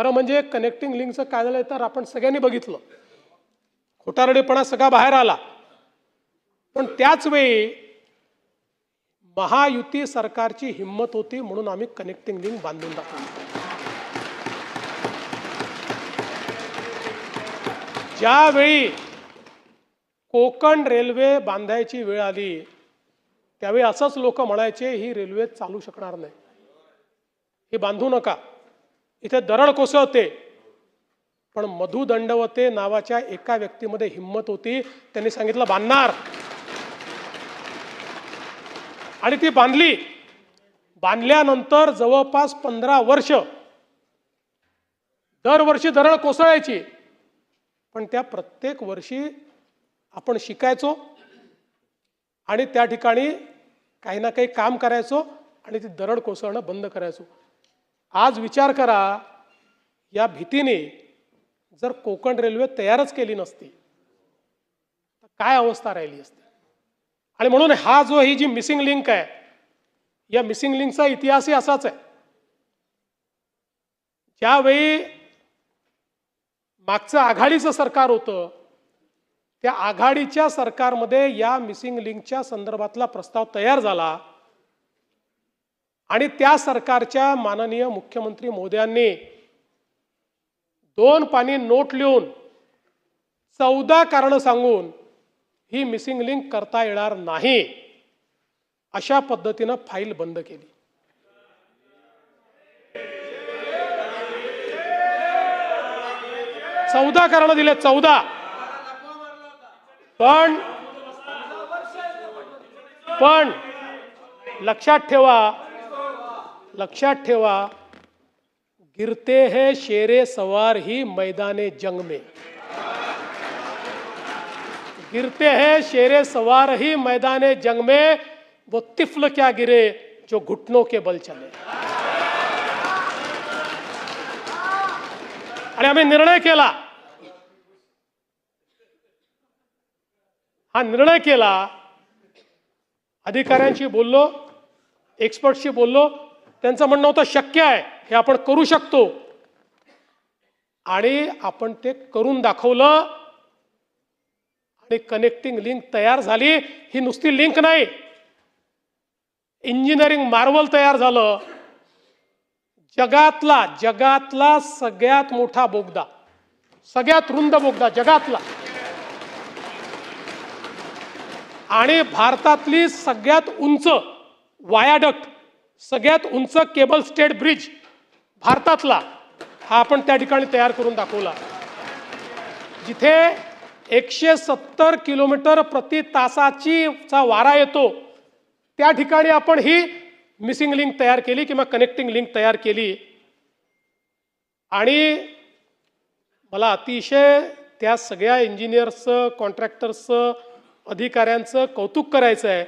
खरं म्हणजे कनेक्टिंग लिंकचं काय झालं तर आपण सगळ्यांनी बघितलं, खोटारडेपणा सगळा बाहेर आला. पण त्याच वेळी महायुती सरकारची हिंमत होती म्हणून आम्ही कनेक्टिंग लिंक बांधून दाखवली. ज्यावेळी कोकण रेल्वे बांधायची वेळ आली त्यावेळी असंच लोक म्हणायचे ही रेल्वे चालू शकणार नाही, ही बांधू नका, इथे दरड कोसळते. पण मधु दंडवते नावाच्या एका व्यक्तीमध्ये हिंमत होती, त्यांनी सांगितलं बांधणार, आणि ती बांधली. बांधल्यानंतर जवळपास 15 वर्ष दरवर्षी दरड कोसळायची, पण त्या प्रत्येक वर्षी आपण शिकायचो आणि त्या ठिकाणी काही ना काही काम करायचो आणि ती दरड कोसळणं बंद करायचो. आज विचार करा, या भीतीने जर कोकण रेल्वे तयारच केली नसती तर काय अवस्था राहिली असती. आणि म्हणून ही जी मिसिंग लिंक आहे, या मिसिंग लिंकचा इतिहासही असाच आहे. ज्यावेळी मागचं आघाडीचं सरकार होतं त्या आघाडीच्या सरकारमध्ये या मिसिंग लिंकच्या संदर्भातला प्रस्ताव तयार झाला आणि त्या सरकारच्या माननीय मुख्यमंत्री महोदयांनी 2 पानी नोट लिहून 14 कारणं सांगून ही मिसिंग लिंक करता येणार नाही अशा पद्धतीनं फाईल बंद केली. चौदा कारणं दिले, 14. पण लक्षात ठेवा, गिरते हैं शेरे सवार ही मैदाने जंग में, गिरते हैं शेरे सवार ही मैदाने जंग में, वो तिफल क्या गिरे जो घुटनों के बल चले. आणि आम्ही निर्णय केला, हा निर्णय केला, अधिकाऱ्यांशी बोललो, एक्सपर्टशी बोललो, त्यांचं म्हणणं होतं शक्य आहे, हे आपण करू शकतो, आणि आपण ते करून दाखवलं आणि कनेक्टिंग लिंक तयार झाली. ही नुसती लिंक नाही, इंजिनिअरिंग मार्वल तयार झालं. जगातला सगळ्यात मोठा बोगदा, सगळ्यात रुंद बोगदा जगातला, आणि भारतातली सगळ्यात उंच वायाडक्ट, सगळ्यात उंच केबल स्टेट ब्रिज भारतातला, हा आपण त्या ठिकाणी तयार करून दाखवला. जिथे 170 किलोमीटर प्रति तासाचा वारा येतो त्या ठिकाणी आपण ही मिसिंग लिंक तयार केली किंवा कनेक्टिंग लिंक तयार केली. आणि मला अतिशय त्या सगळ्या इंजिनियर्सचं, कॉन्ट्रॅक्टर्सचं, अधिकाऱ्यांचं कौतुक करायचं आहे